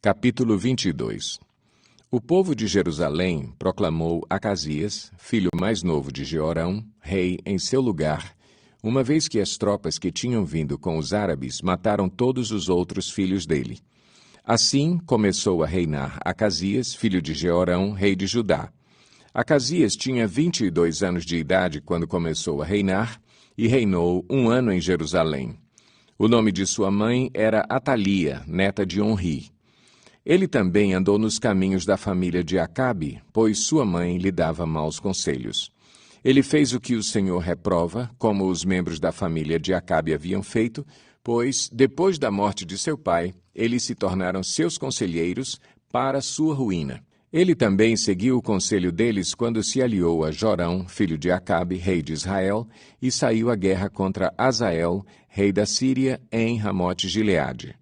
Capítulo 22. O povo de Jerusalém proclamou Acasias, filho mais novo de Jeorão, rei em seu lugar, uma vez que as tropas que tinham vindo com os árabes mataram todos os outros filhos dele. Assim começou a reinar Acasias, filho de Jeorão, rei de Judá. Acasias tinha 22 anos de idade quando começou a reinar e reinou 1 ano em Jerusalém. O nome de sua mãe era Atalia, neta de Onri. Ele também andou nos caminhos da família de Acabe, pois sua mãe lhe dava maus conselhos. Ele fez o que o Senhor reprova, como os membros da família de Acabe haviam feito, pois, depois da morte de seu pai, eles se tornaram seus conselheiros para sua ruína. Ele também seguiu o conselho deles quando se aliou a Jorão, filho de Acabe, rei de Israel, e saiu à guerra contra Azael, rei da Síria, em Ramote-Gileade.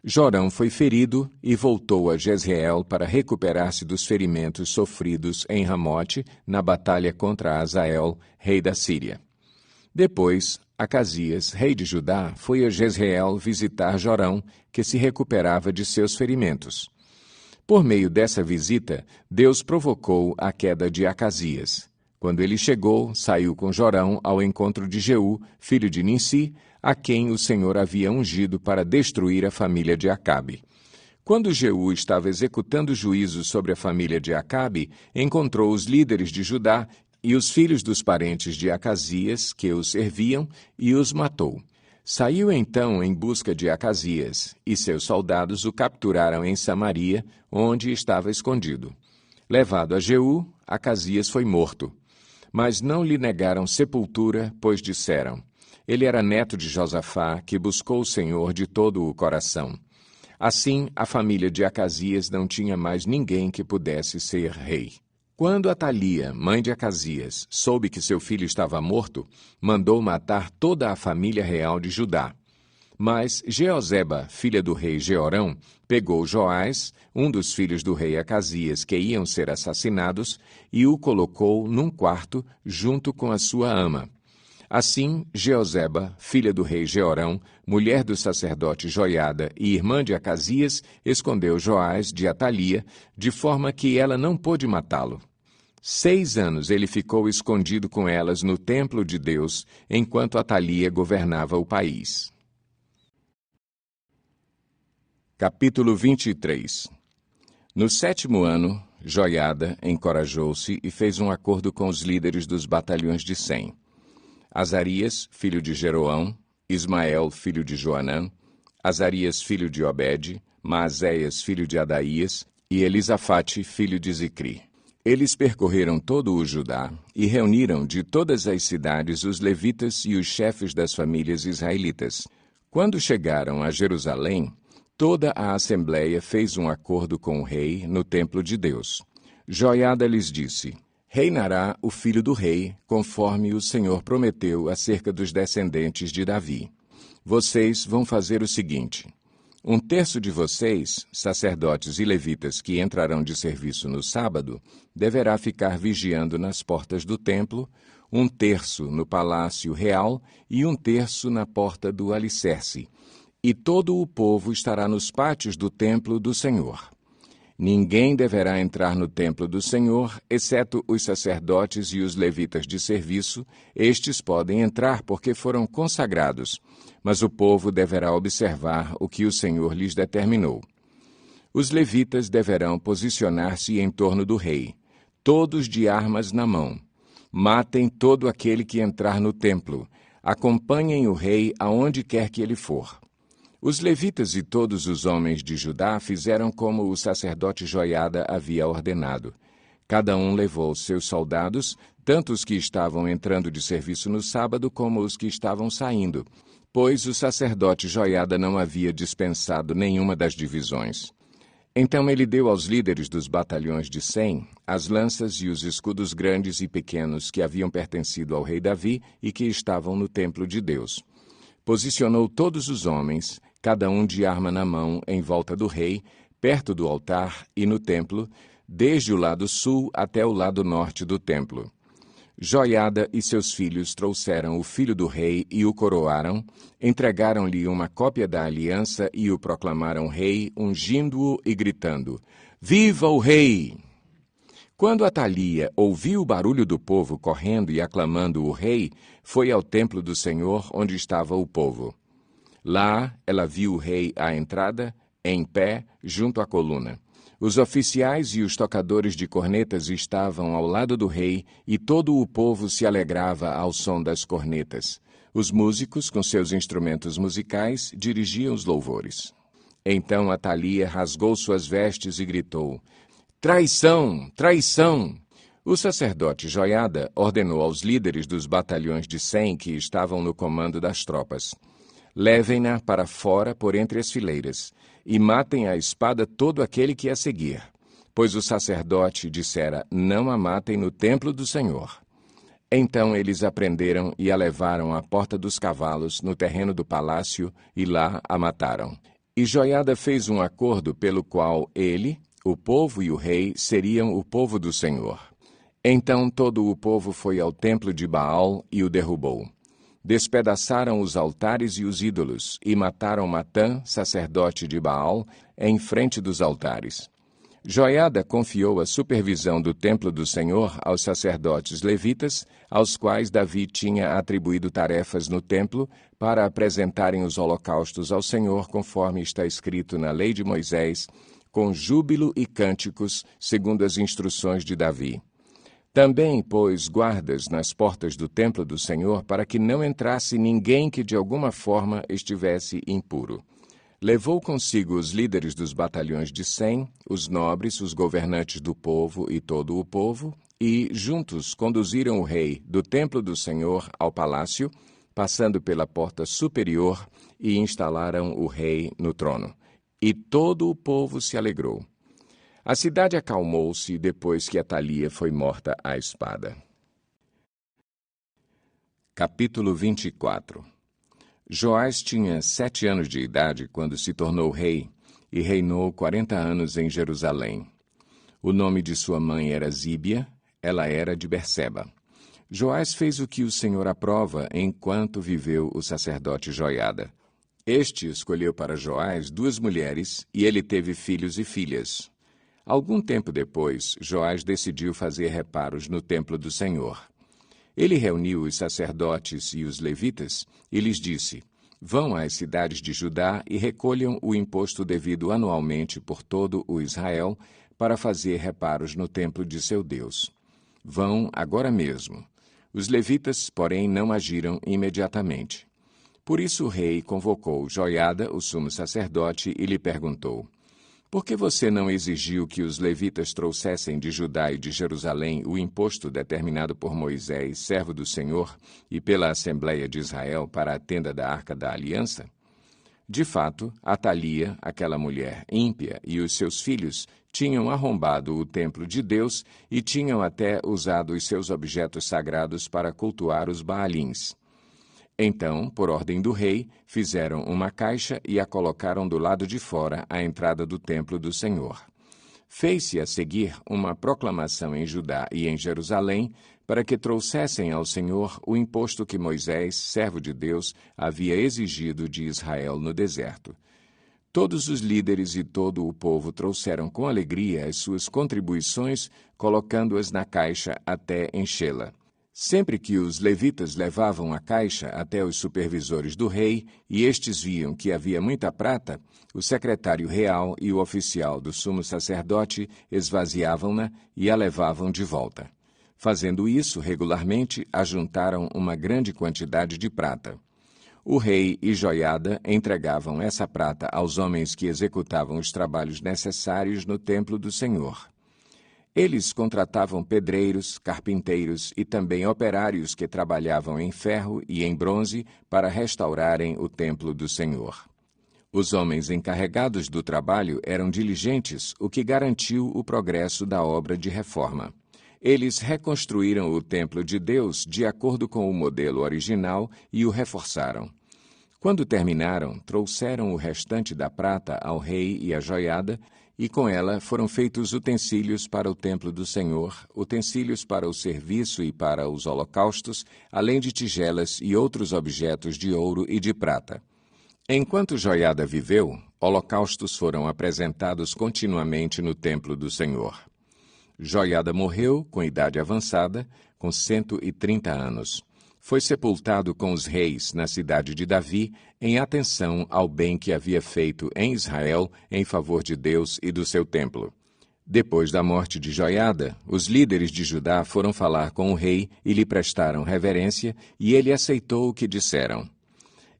Jorão foi ferido e voltou a Jezreel para recuperar-se dos ferimentos sofridos em Ramote na batalha contra Azael, rei da Síria. Depois, Acasias, rei de Judá, foi a Jezreel visitar Jorão, que se recuperava de seus ferimentos. Por meio dessa visita, Deus provocou a queda de Acasias. Quando ele chegou, saiu com Jorão ao encontro de Jeú, filho de Ninsi, a quem o Senhor havia ungido para destruir a família de Acabe. Quando Jeú estava executando juízo sobre a família de Acabe, encontrou os líderes de Judá e os filhos dos parentes de Acasias, que os serviam, e os matou. Saiu então em busca de Acasias, e seus soldados o capturaram em Samaria, onde estava escondido. Levado a Jeú, Acasias foi morto. Mas não lhe negaram sepultura, pois disseram: ele era neto de Josafá, que buscou o Senhor de todo o coração. Assim, a família de Acasias não tinha mais ninguém que pudesse ser rei. Quando Atalia, mãe de Acasias, soube que seu filho estava morto, mandou matar toda a família real de Judá. Mas Jeozeba, filha do rei Jeorão, pegou Joás, um dos filhos do rei Acasias que iam ser assassinados, e o colocou num quarto junto com a sua ama. Assim, Jeozeba, filha do rei Jeorão, mulher do sacerdote Joiada e irmã de Acasias, escondeu Joás de Atalia, de forma que ela não pôde matá-lo. 6 anos ele ficou escondido com elas no templo de Deus, enquanto Atalia governava o país. Capítulo 23. No 7º ano, Joiada encorajou-se e fez um acordo com os líderes dos batalhões de Sem. Azarias, filho de Jeroão, Ismael, filho de Joanã, Azarias, filho de Obed, Maazéias, filho de Adaías, e Elisafate, filho de Zicri. Eles percorreram todo o Judá e reuniram de todas as cidades os levitas e os chefes das famílias israelitas. Quando chegaram a Jerusalém, toda a assembleia fez um acordo com o rei no templo de Deus. Joiada lhes disse: reinará o filho do rei, conforme o Senhor prometeu acerca dos descendentes de Davi. Vocês vão fazer o seguinte: 1/3 de vocês, sacerdotes e levitas que entrarão de serviço no sábado, deverá ficar vigiando nas portas do templo, 1/3 no palácio real e 1/3 na porta do alicerce. E todo o povo estará nos pátios do templo do Senhor. Ninguém deverá entrar no templo do Senhor, exceto os sacerdotes e os levitas de serviço. Estes podem entrar porque foram consagrados, mas o povo deverá observar o que o Senhor lhes determinou. Os levitas deverão posicionar-se em torno do rei, todos de armas na mão. Matem todo aquele que entrar no templo. Acompanhem o rei aonde quer que ele for. Os levitas e todos os homens de Judá fizeram como o sacerdote Joiada havia ordenado. Cada um levou seus soldados, tanto os que estavam entrando de serviço no sábado como os que estavam saindo, pois o sacerdote Joiada não havia dispensado nenhuma das divisões. Então ele deu aos líderes dos batalhões de Sem as lanças e os escudos grandes e pequenos que haviam pertencido ao rei Davi e que estavam no templo de Deus. Posicionou todos os homens, cada um de arma na mão, em volta do rei, perto do altar e no templo, desde o lado sul até o lado norte do templo. Joiada e seus filhos trouxeram o filho do rei e o coroaram, entregaram-lhe uma cópia da aliança e o proclamaram rei, ungindo-o e gritando: Viva o rei! Quando Atalia ouviu o barulho do povo correndo e aclamando o rei, foi ao templo do Senhor, onde estava o povo. Lá ela viu o rei à entrada, em pé, junto à coluna. Os oficiais e os tocadores de cornetas estavam ao lado do rei, e todo o povo se alegrava ao som das cornetas. Os músicos, com seus instrumentos musicais, dirigiam os louvores. Então Atalia rasgou suas vestes e gritou: Traição! Traição! O sacerdote Joiada ordenou aos líderes dos batalhões de 100 que estavam no comando das tropas: Levem-na para fora por entre as fileiras, e matem à espada todo aquele que a seguir. Pois o sacerdote dissera: Não a matem no templo do Senhor. Então eles a prenderam e a levaram à porta dos cavalos, no terreno do palácio, e lá a mataram. E Joiada fez um acordo pelo qual ele, o povo e o rei seriam o povo do Senhor. Então todo o povo foi ao templo de Baal e o derrubou. Despedaçaram os altares e os ídolos, e mataram Matã, sacerdote de Baal, em frente dos altares. Joiada confiou a supervisão do templo do Senhor aos sacerdotes levitas, aos quais Davi tinha atribuído tarefas no templo para apresentarem os holocaustos ao Senhor, conforme está escrito na lei de Moisés, com júbilo e cânticos, segundo as instruções de Davi. Também pôs guardas nas portas do templo do Senhor para que não entrasse ninguém que de alguma forma estivesse impuro. Levou consigo os líderes dos batalhões de 100, os nobres, os governantes do povo e todo o povo, e, juntos, conduziram o rei do templo do Senhor ao palácio, passando pela porta superior, e instalaram o rei no trono. E todo o povo se alegrou. A cidade acalmou-se depois que Atalia foi morta à espada. Capítulo 24. Joás tinha 7 anos de idade quando se tornou rei e reinou 40 anos em Jerusalém. O nome de sua mãe era Zíbia, ela era de Berseba. Joás fez o que o Senhor aprova enquanto viveu o sacerdote Joiada. Este escolheu para Joás 2 mulheres e ele teve filhos e filhas. Algum tempo depois, Joás decidiu fazer reparos no templo do Senhor. Ele reuniu os sacerdotes e os levitas e lhes disse: Vão às cidades de Judá e recolham o imposto devido anualmente por todo o Israel para fazer reparos no templo de seu Deus. Vão agora mesmo. Os levitas, porém, não agiram imediatamente. Por isso o rei convocou Joiada, o sumo sacerdote, e lhe perguntou: Por que você não exigiu que os levitas trouxessem de Judá e de Jerusalém o imposto determinado por Moisés, servo do Senhor, e pela Assembleia de Israel para a tenda da Arca da Aliança? De fato, Atalia, aquela mulher ímpia, e os seus filhos tinham arrombado o templo de Deus e tinham até usado os seus objetos sagrados para cultuar os Baalins. Então, por ordem do rei, fizeram uma caixa e a colocaram do lado de fora, à entrada do templo do Senhor. Fez-se a seguir uma proclamação em Judá e em Jerusalém para que trouxessem ao Senhor o imposto que Moisés, servo de Deus, havia exigido de Israel no deserto. Todos os líderes e todo o povo trouxeram com alegria as suas contribuições, colocando-as na caixa até enchê-la. Sempre que os levitas levavam a caixa até os supervisores do rei, e estes viam que havia muita prata, o secretário real e o oficial do sumo sacerdote esvaziavam-na e a levavam de volta. Fazendo isso regularmente, ajuntaram uma grande quantidade de prata. O rei e Joiada entregavam essa prata aos homens que executavam os trabalhos necessários no templo do Senhor. Eles contratavam pedreiros, carpinteiros e também operários que trabalhavam em ferro e em bronze para restaurarem o templo do Senhor. Os homens encarregados do trabalho eram diligentes, o que garantiu o progresso da obra de reforma. Eles reconstruíram o templo de Deus de acordo com o modelo original e o reforçaram. Quando terminaram, trouxeram o restante da prata ao rei e à joiada, e com ela foram feitos utensílios para o templo do Senhor, utensílios para o serviço e para os holocaustos, além de tigelas e outros objetos de ouro e de prata. Enquanto Joiada viveu, holocaustos foram apresentados continuamente no templo do Senhor. Joiada morreu, com idade avançada, com 130 anos. Foi sepultado com os reis na cidade de Davi, em atenção ao bem que havia feito em Israel em favor de Deus e do seu templo. Depois da morte de Joiada, os líderes de Judá foram falar com o rei e lhe prestaram reverência, e ele aceitou o que disseram.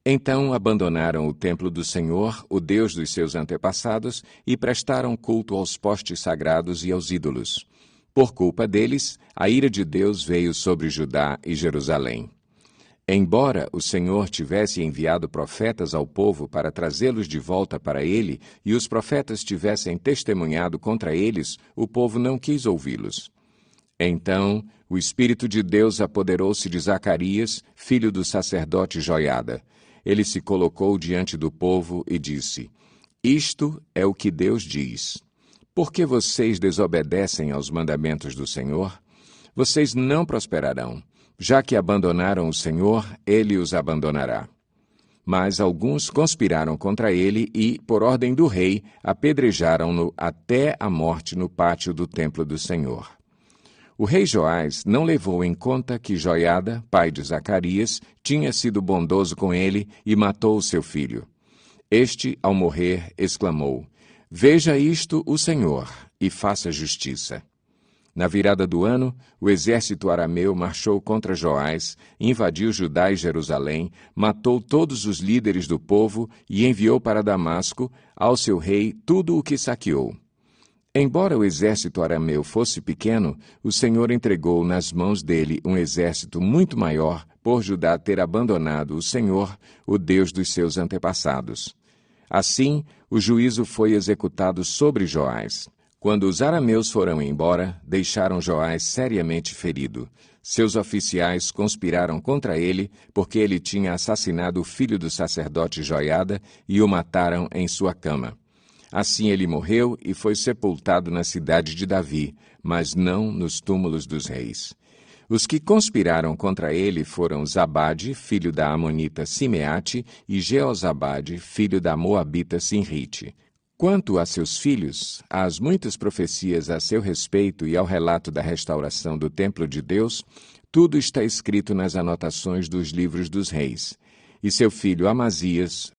Então abandonaram o templo do Senhor, o Deus dos seus antepassados, e prestaram culto aos postes sagrados e aos ídolos. Por culpa deles, a ira de Deus veio sobre Judá e Jerusalém. Embora o Senhor tivesse enviado profetas ao povo para trazê-los de volta para ele, e os profetas tivessem testemunhado contra eles, o povo não quis ouvi-los. Então, o Espírito de Deus apoderou-se de Zacarias, filho do sacerdote Joiada. Ele se colocou diante do povo e disse: Isto é o que Deus diz. Por que vocês desobedecem aos mandamentos do Senhor? Vocês não prosperarão. Já que abandonaram o Senhor, ele os abandonará. Mas alguns conspiraram contra ele e, por ordem do rei, apedrejaram-no até a morte no pátio do templo do Senhor. O rei Joás não levou em conta que Joiada, pai de Zacarias, tinha sido bondoso com ele e matou seu filho. Este, ao morrer, exclamou: Veja isto o Senhor, e faça justiça. Na virada do ano, o exército arameu marchou contra Joás, invadiu Judá e Jerusalém, matou todos os líderes do povo e enviou para Damasco, ao seu rei, tudo o que saqueou. Embora o exército arameu fosse pequeno, o Senhor entregou nas mãos dele um exército muito maior, por Judá ter abandonado o Senhor, o Deus dos seus antepassados. Assim, o juízo foi executado sobre Joás. Quando os arameus foram embora, deixaram Joás seriamente ferido. Seus oficiais conspiraram contra ele, porque ele tinha assassinado o filho do sacerdote Joiada e o mataram em sua cama. Assim ele morreu e foi sepultado na cidade de Davi, mas não nos túmulos dos reis. Os que conspiraram contra ele foram Zabade, filho da amonita Simeate, e Jeozabade, filho da moabita Sinrite. Quanto a seus filhos, às muitas profecias a seu respeito e ao relato da restauração do templo de Deus, tudo está escrito nas anotações dos livros dos reis. E seu filho Amazias